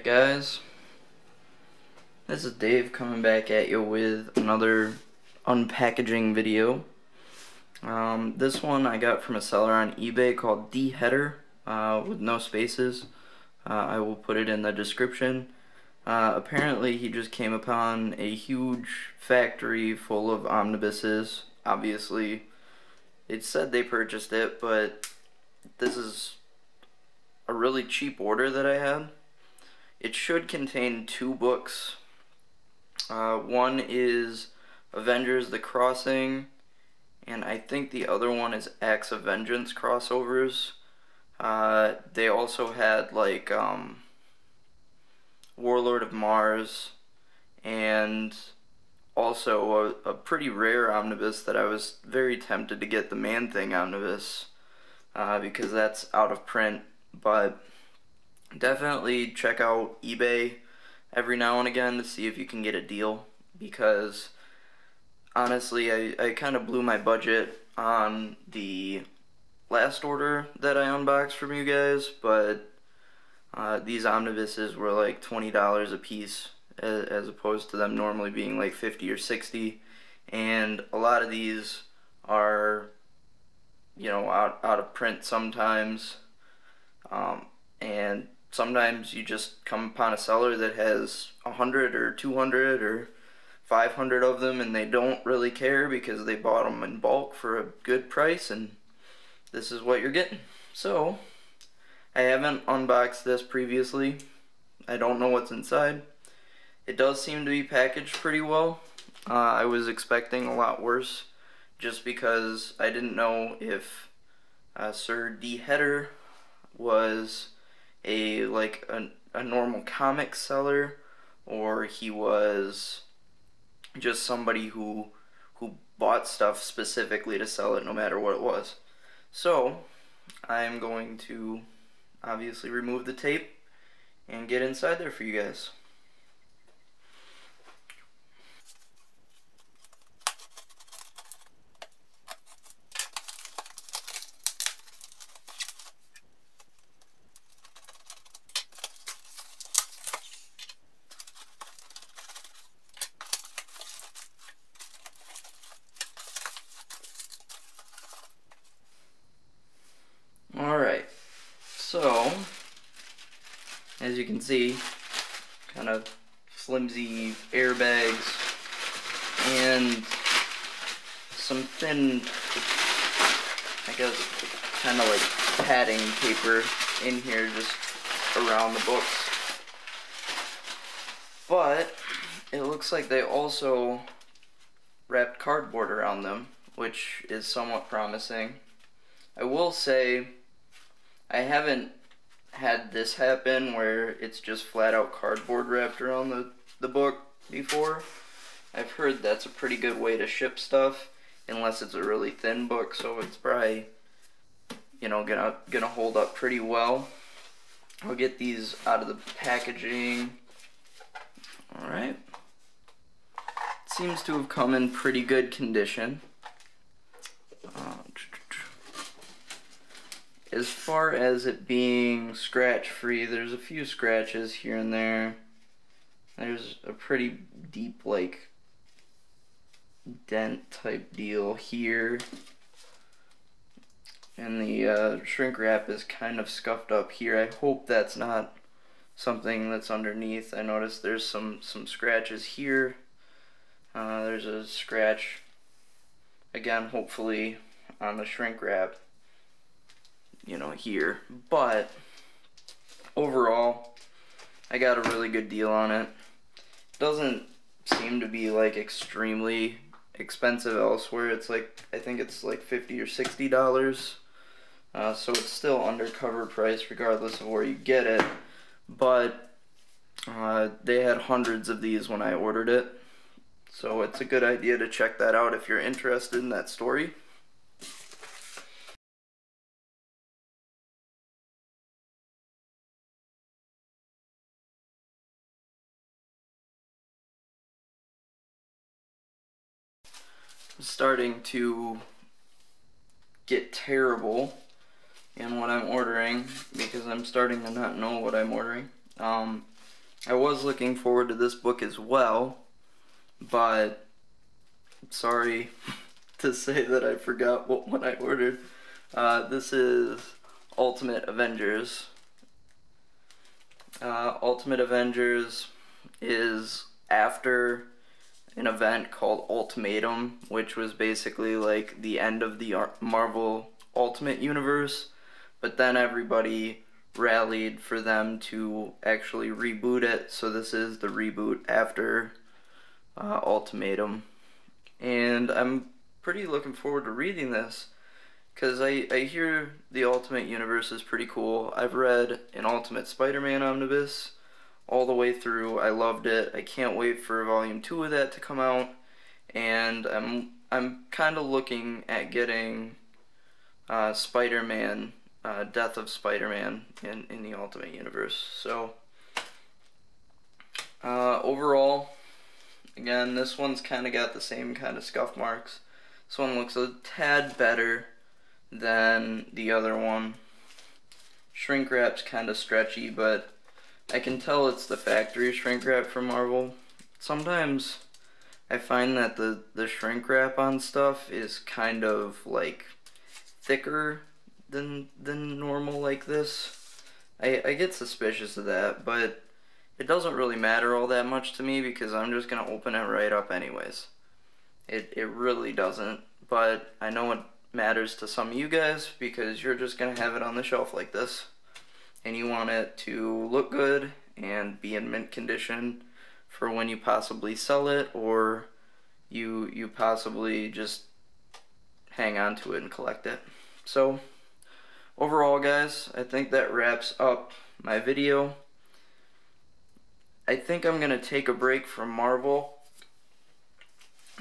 Guys, this is Dave coming back at you with another unpackaging video. This one I got from a seller on eBay called D Header with no spaces. I will put it in the description. Apparently he just came upon a huge factory full of omnibuses. Obviously it said they purchased it, but this is a really cheap order that I had. It should contain 2 books. One is Avengers: The Crossing, and I think the other one is Acts of Vengeance crossovers. They also had like Warlord of Mars, and also a pretty rare omnibus that I was very tempted to get, the Man-Thing omnibus, because that's out of print. But definitely check out eBay every now and again to see if you can get a deal, because honestly I kind of blew my budget on the last order that I unboxed from you guys, but these omnibuses were like $20 a piece as opposed to them normally being like 50 or 60, and a lot of these are, you know, out of print sometimes, and sometimes you just come upon a seller that has 100 or 200 or 500 of them, and they don't really care because they bought them in bulk for a good price, and this is what you're getting. So I haven't unboxed this previously. I don't know what's inside. It does seem to be packaged pretty well. I was expecting a lot worse, just because I didn't know if Sir D Header was a normal comic seller, or he was just somebody who bought stuff specifically to sell it no matter what it was. So I'm going to obviously remove the tape and get inside there for you guys. Alright, so as you can see, kind of flimsy airbags and some thin, I guess, kind of like padding paper in here just around the books. But it looks like they also wrapped cardboard around them, which is somewhat promising. I will say I haven't had this happen where it's just flat out cardboard wrapped around the book before. I've heard that's a pretty good way to ship stuff, unless it's a really thin book, so it's probably, you know, gonna hold up pretty well. I'll get these out of the packaging. Alright. Seems to have come in pretty good condition. As far as it being scratch-free, there's a few scratches here and there. There's a pretty deep, like, dent type deal here. And the shrink wrap is kind of scuffed up here. I hope that's not something that's underneath. I noticed there's some scratches here. There's a scratch, again, hopefully on the shrink wrap, you know, here. But overall, I got a really good deal on it. Doesn't seem to be like extremely expensive elsewhere. It's like, I think it's like $50 or $60, so it's still under cover price regardless of where you get it. But they had hundreds of these when I ordered it, so it's a good idea to check that out if you're interested in that story. I'm starting to get terrible in what I'm ordering because I'm starting to not know what I'm ordering. I was looking forward to this book as well, but sorry to say that I forgot what one I ordered. This is Ultimate Avengers. Ultimate Avengers is after an event called Ultimatum, which was basically like the end of the Marvel Ultimate Universe, but then everybody rallied for them to actually reboot it, so this is the reboot after Ultimatum. And I'm pretty looking forward to reading this, because I hear the Ultimate Universe is pretty cool. I've read an Ultimate Spider-Man Omnibus all the way through. I loved it. I can't wait for Volume 2 of that to come out, and I'm kind of looking at getting Spider-Man, Death of Spider-Man in the Ultimate Universe. So, overall, again, this one's kind of got the same kind of scuff marks. This one looks a tad better than the other one. Shrink wrap's kind of stretchy, but I can tell it's the factory shrink wrap from Marvel. Sometimes I find that the shrink wrap on stuff is kind of like thicker than normal like this. I get suspicious of that, but it doesn't really matter all that much to me because I'm just gonna open it right up anyways. It really doesn't, but I know it matters to some of you guys because you're just gonna have it on the shelf like this, and you want it to look good and be in mint condition for when you possibly sell it, or you possibly just hang on to it and collect it. So overall, guys, I think that wraps up my video. I think I'm gonna take a break from Marvel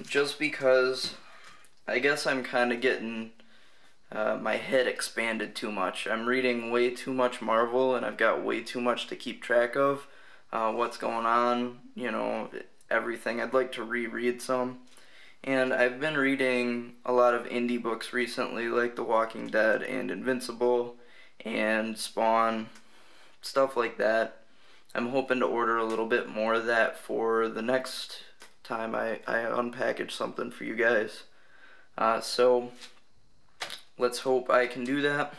just because I guess I'm kind of getting my head expanded too much. I'm reading way too much Marvel, and I've got way too much to keep track of. What's going on, you know, everything. I'd like to reread some. And I've been reading a lot of indie books recently, like The Walking Dead and Invincible and Spawn, stuff like that. I'm hoping to order a little bit more of that for the next time I unpackage something for you guys. So let's hope I can do that.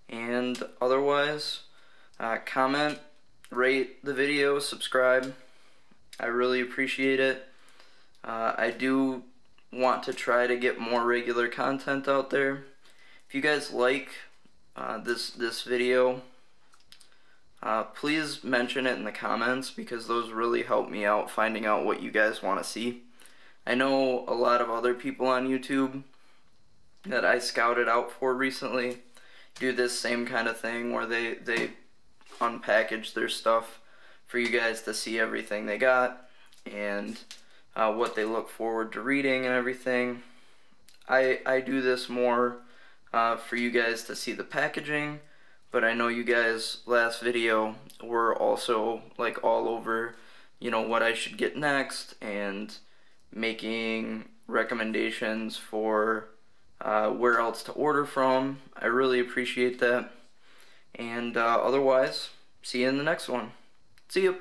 And otherwise, comment, rate the video, subscribe. I really appreciate it. I do want to try to get more regular content out there. If you guys like this video, please mention it in the comments because those really help me out finding out what you guys want to see. I know a lot of other people on YouTube that I scouted out for recently do this same kind of thing where they unpackage their stuff for you guys to see everything they got and what they look forward to reading and everything. I do this more for you guys to see the packaging, but I know you guys last video were also like all over, you know, what I should get next and making recommendations for where else to order from. I really appreciate that. And otherwise, see you in the next one. See you.